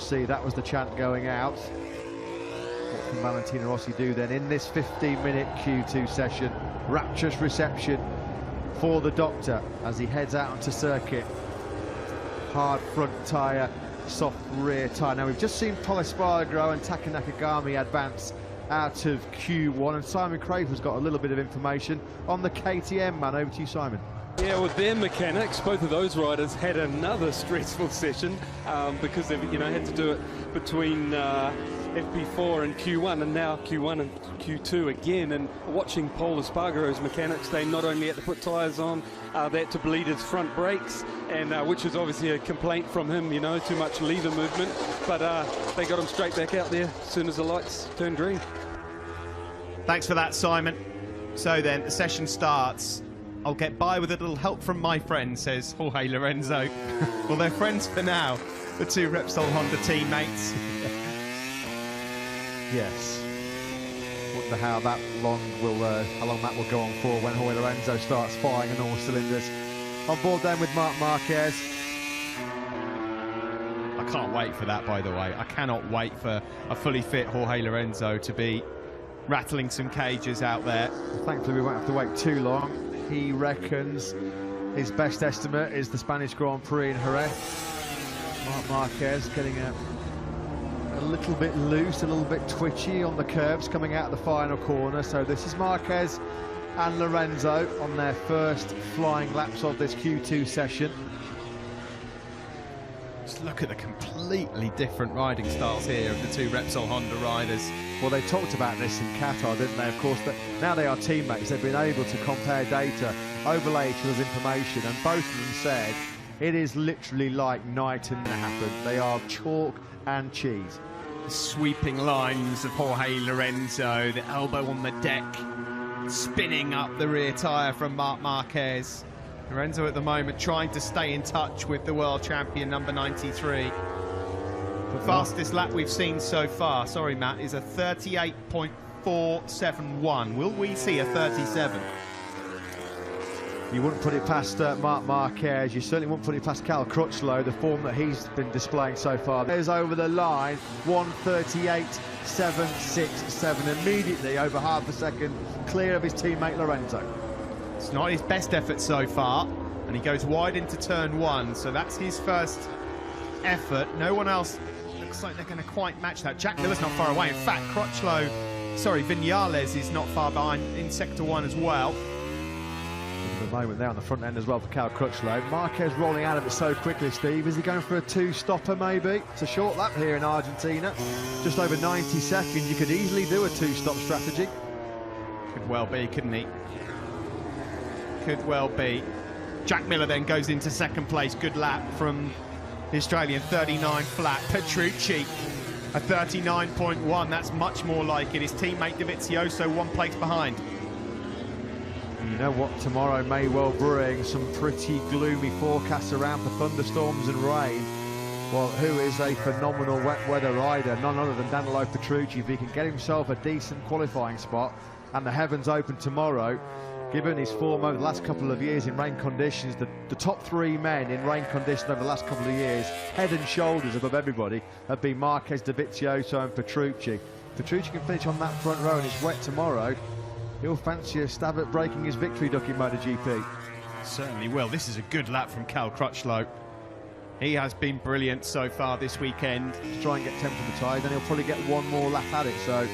see that was the chant going out. What can Valentino Rossi do then in this 15-minute Q2 session? Rapturous reception for the Doctor as he heads out onto circuit. Hard front tyre, soft rear tyre. Now we've just seen Pol Espargaro and Taka Nakagami advance out of Q1, and Simon Craven's got a little bit of information on the KTM, man. Over to you, Simon. Yeah, with their mechanics, both of those riders had another stressful session because they've had to do it between FP4 and Q1, and now Q1 and Q2 again. And watching Pol Espargaro's mechanics, they not only had to put tyres on, they had to bleed his front brakes, and which is obviously a complaint from him, too much lever movement. But they got him straight back out there as soon as the lights turned green. Thanks for that, Simon. So then, the session starts. I'll get by with a little help from my friend, says Jorge Lorenzo. Well, they're friends for now, the two Repsol Honda teammates. Yes. Wonder how that long how long that will go on for when Jorge Lorenzo starts firing on all cylinders. On board then with Marc Marquez. I can't wait for that, by the way. I cannot wait for a fully fit Jorge Lorenzo to be rattling some cages out there. Well, thankfully, we won't have to wait too long. He reckons his best estimate is the Spanish Grand Prix in Jerez. Marc Marquez getting a little bit loose, a little bit twitchy on the curbs coming out of the final corner. So this is Marquez and Lorenzo on their first flying laps of this Q2 session. Just look at the completely different riding styles here of the two Repsol Honda riders. Well, they talked about this in Qatar, didn't they? Of course, that now they are teammates. They've been able to compare data, overlay each other's information, and both of them said it is literally like night and happen. They are chalk and cheese. The sweeping lines of Jorge Lorenzo, the elbow on the deck, spinning up the rear tyre from Marc Marquez. Lorenzo at the moment trying to stay in touch with the world champion, number 93. The fastest lap we've seen so far, sorry Matt, is a 38.471. Will we see a 37? You wouldn't put it past Marc Marquez. You certainly wouldn't put it past Cal Crutchlow, the form that he's been displaying so far. There's over the line, 1:38.767, immediately over half a second clear of his teammate Lorenzo. It's not his best effort so far, and he goes wide into turn one, so that's his first effort. No one else looks like they're going to quite match that. Jack Miller's not far away. In fact, Viñales is not far behind in sector one as well. At the moment there on the front end as well for Cal Crutchlow. Marquez rolling out of it so quickly, Steve. Is he going for a two-stopper maybe? It's a short lap here in Argentina. Just over 90 seconds. You could easily do a two-stop strategy. Could well be, couldn't he? Could well be. Jack Miller then goes into second place. Good lap from the Australian, 39 flat. Petrucci, a 39.1. That's much more like it. His teammate Dovizioso one place behind. You know what tomorrow may well bring? Some pretty gloomy forecasts around for thunderstorms and rain. Well, who is a phenomenal wet weather rider? None other than Danilo Petrucci. If he can get himself a decent qualifying spot and the heavens open tomorrow, given his form over the last couple of years in rain conditions, the top three men in rain conditions over the last couple of years, head and shoulders above everybody, have been Marquez, Dovizioso and Petrucci. Petrucci can finish on that front row and it's wet tomorrow. He'll fancy a stab at breaking his victory duck in MotoGP. Certainly will. This is a good lap from Cal Crutchlow. He has been brilliant so far this weekend. To try and get 10 from the tide, then he'll probably get one more lap at it, so...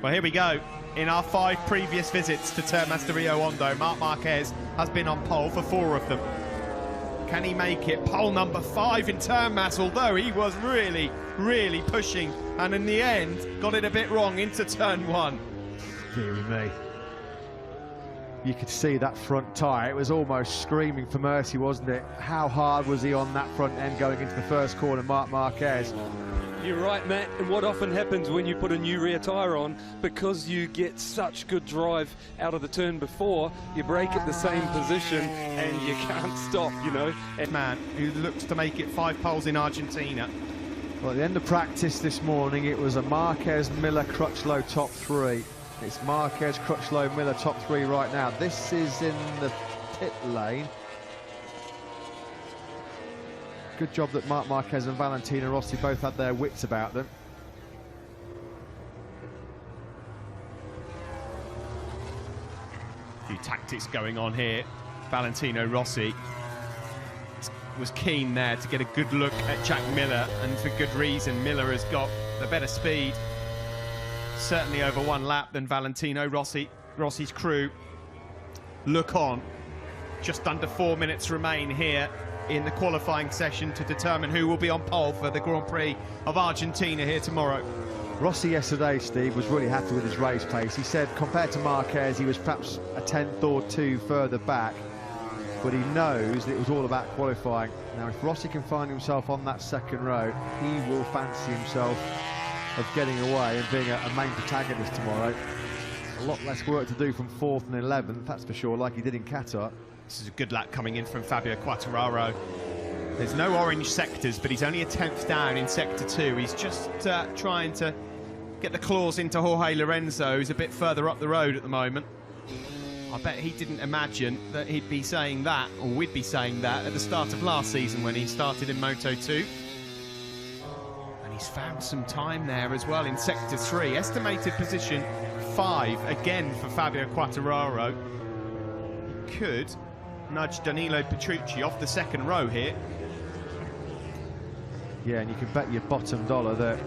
Well, here we go. In our 5 previous visits to Termas de Rio Hondo, Marc Marquez has been on pole for 4 of them. Can he make it? Pole number 5 in Termas, although he was really, really pushing, and in the end, got it a bit wrong into turn 1. Deary me. You could see that front tyre. It was almost screaming for mercy, wasn't it? How hard was he on that front end going into the first corner, Marc Marquez? You're right, Matt. And what often happens when you put a new rear tyre on, because you get such good drive out of the turn before, you brake at the same position and you can't stop, And man who looks to make it 5 poles in Argentina. Well, at the end of practice this morning, it was a Marquez, Miller, Crutchlow top 3. It's Marquez, Crutchlow, Miller top 3 right now. This is in the pit lane. Good job that Marc Marquez and Valentino Rossi both had their wits about them. A few tactics going on here. Valentino Rossi was keen there to get a good look at Jack Miller, and for good reason. Miller has got the better speed, certainly over one lap, than Valentino Rossi. Rossi's crew look on. Just under 4 minutes remain here in the qualifying session to determine who will be on pole for the Grand Prix of Argentina here tomorrow. Rossi yesterday, Steve, was really happy with his race pace. He said compared to Marquez, he was perhaps a tenth or two further back, but he knows that it was all about qualifying. Now, if Rossi can find himself on that second row, he will fancy himself of getting away and being a main protagonist tomorrow. A lot less work to do from 4th and 11th, that's for sure, like he did in Qatar. This is a good lap coming in from Fabio Quartararo. There's no orange sectors, but he's only a 10th down in Sector 2. He's just trying to get the claws into Jorge Lorenzo, who's a bit further up the road at the moment. I bet he didn't imagine that he'd be saying that, or we'd be saying that, at the start of last season when he started in Moto 2. And he's found some time there as well in Sector 3. Estimated position 5, again for Fabio Quartararo. He could nudge Danilo Petrucci off the second row here. Yeah, and you can bet your bottom dollar that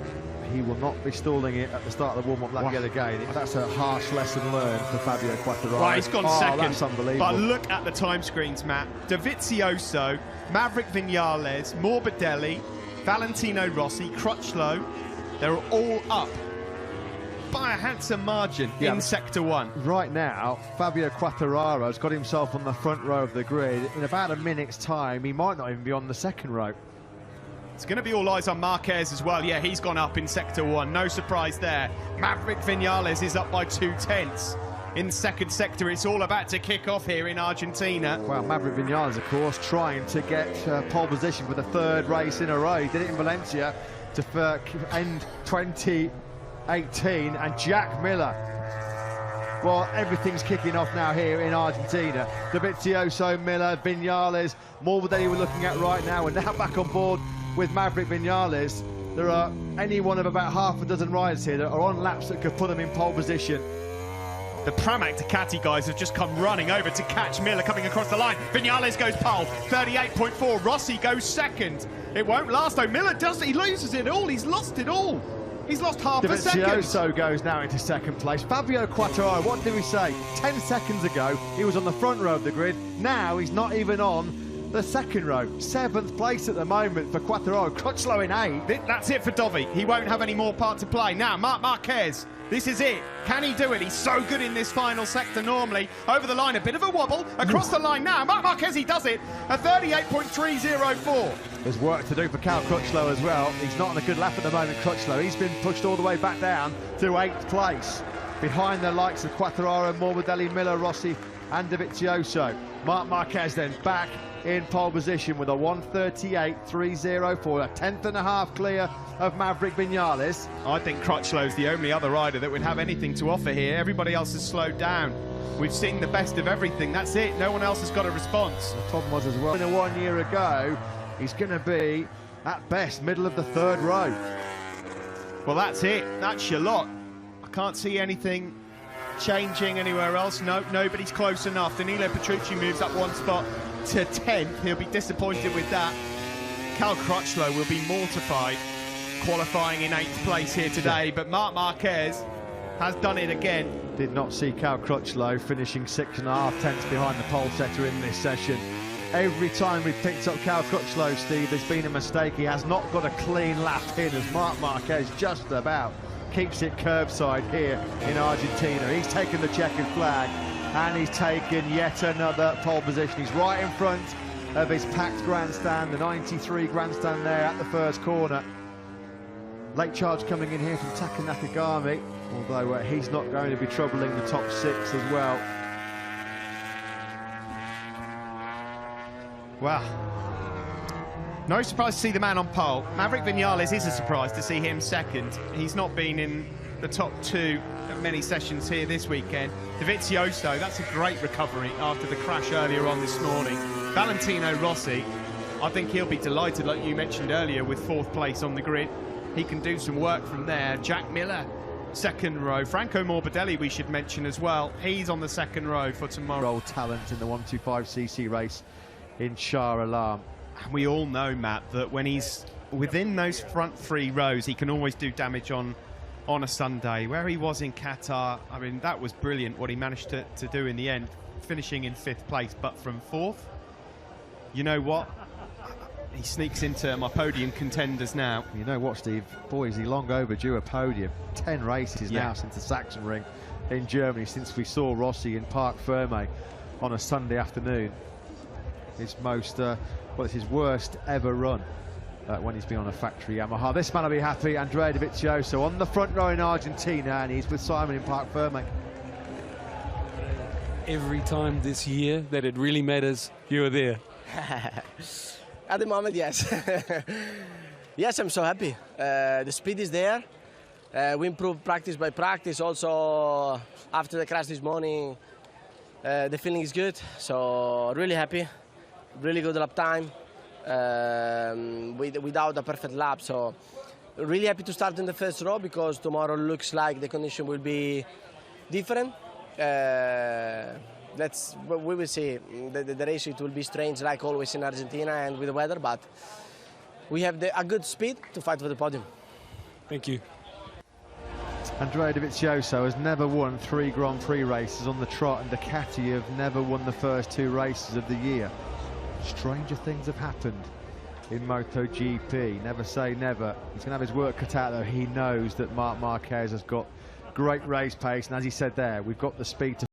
he will not be stalling it at the start of the warm-up lap yet again. That's a harsh lesson learned for Fabio Quartararo. Right, he's gone second. That's unbelievable. But look at the time screens, Matt. Dovizioso, Maverick Vinales, Morbidelli, Valentino Rossi, Crutchlow, they're all up by a handsome margin in Sector 1. Right now, Fabio Quartararo's got himself on the front row of the grid. In about a minute's time, he might not even be on the second row. It's going to be all eyes on Marquez as well. Yeah, he's gone up in Sector 1. No surprise there. Maverick Vinales is up by 2/10 in second sector. It's all about to kick off here in Argentina. Well, Maverick Vinales, of course, trying to get pole position for the third race in a row. He did it in Valencia to end 2018. And Jack Miller, well, everything's kicking off now here in Argentina. Dovizioso, Miller, Vinales, Morbidelli we're looking at right now. We're now back on board with Maverick Vinales. There are any one of about half a dozen riders here that are on laps that could put them in pole position. The Pramac Ducati guys have just come running over to catch Miller coming across the line. Vinales goes pole, 38.4. Rossi goes second. It won't last though. Miller does, he loses it all. He's lost it all. He's lost half a second. Dovizioso goes now into second place. Fabio Quartararo, what did we say? 10 seconds ago, he was on the front row of the grid. Now he's not even on the second row. 7th place at the moment for Quartararo. Crutchlow in 8th. That's it for Dovi. He won't have any more part to play. Now, Marc Marquez. This is it. Can he do it? He's so good in this final sector normally. Over the line, a bit of a wobble. Across the line now. Marc Marquez, he does it. A 38.304. There's work to do for Cal Crutchlow as well. He's not on a good lap at the moment, Crutchlow. He's been pushed all the way back down to 8th place. Behind the likes of Quartararo, Morbidelli, Miller, Rossi and Dovizioso. Marc Marquez then back in pole position with a 1:38.304, a 10th and a half clear of Maverick Vinales. I think Crutchlow's the only other rider that would have anything to offer here. Everybody else has slowed down. We've seen the best of everything. That's it. No one else has got a response. The problem was as well, 1 year ago, he's going to be, at best, middle of the third row. Well, that's it. That's your lot. I can't see anything changing anywhere else. No, nobody's close enough. Danilo Petrucci moves up one spot to 10th. He'll be disappointed with that. Cal Crutchlow will be mortified qualifying in 8th place here today, but Marc Marquez has done it again. Did not see Cal Crutchlow finishing 6.5 tenths behind the pole setter in this session. Every time we've picked up Cal Crutchlow, Steve, there's been a mistake. He has not got a clean lap in, as Marc Marquez just about keeps it curbside here in Argentina. He's taken the checkered flag and he's taken yet another pole position. He's right in front of his packed grandstand, the 93 grandstand there at the first corner. Late charge coming in here from Taka Nakagami, although he's not going to be troubling the top 6 as well. Well, no surprise to see the man on pole. Maverick Vinales is a surprise to see him second. He's not been in the top 2 of many sessions here this weekend. Dovizioso, that's a great recovery after the crash earlier on this morning. Valentino Rossi, I think he'll be delighted, like you mentioned earlier, with 4th place on the grid. He can do some work from there. Jack Miller, 2nd row. Franco Morbidelli, we should mention as well. He's on the 2nd row for tomorrow. Old talent in the 125cc race in Shah Alam. And we all know, Matt, that when he's within those front 3 rows, he can always do damage on a Sunday. Where he was in Qatar, I mean, that was brilliant what he managed to do in the end, finishing in 5th place, but from 4th. You know what? He sneaks into my podium contenders now. You know what, Steve? Boy, is he long overdue a podium. 10 races now since the Sachsenring in Germany, since we saw Rossi in Parc Ferme on a Sunday afternoon. His most, well, it's his worst ever run when he's been on a factory Yamaha. This man will be happy. Andrea Dovizioso on the front row in Argentina, and he's with Simon in Parc Ferme. Every time this year that it really matters, you were there. At the moment, yes. Yes, I'm so happy. The speed is there. We improve practice by practice. Also, after the crash this morning, the feeling is good. So, really happy. Really good lap time. Without a perfect lap. So, really happy to start in the 1st row because tomorrow looks like the condition will be different. We will see. The race, it will be strange like always in Argentina and with the weather, but we have a good speed to fight for the podium. Thank you. Andrea Dovizioso has never won 3 Grand Prix races on the trot, and Ducati have never won the first 2 races of the year. Stranger things have happened in MotoGP. Never say never. He's going to have his work cut out, though. He knows that Marc Marquez has got great race pace, and as he said there, we've got the speed to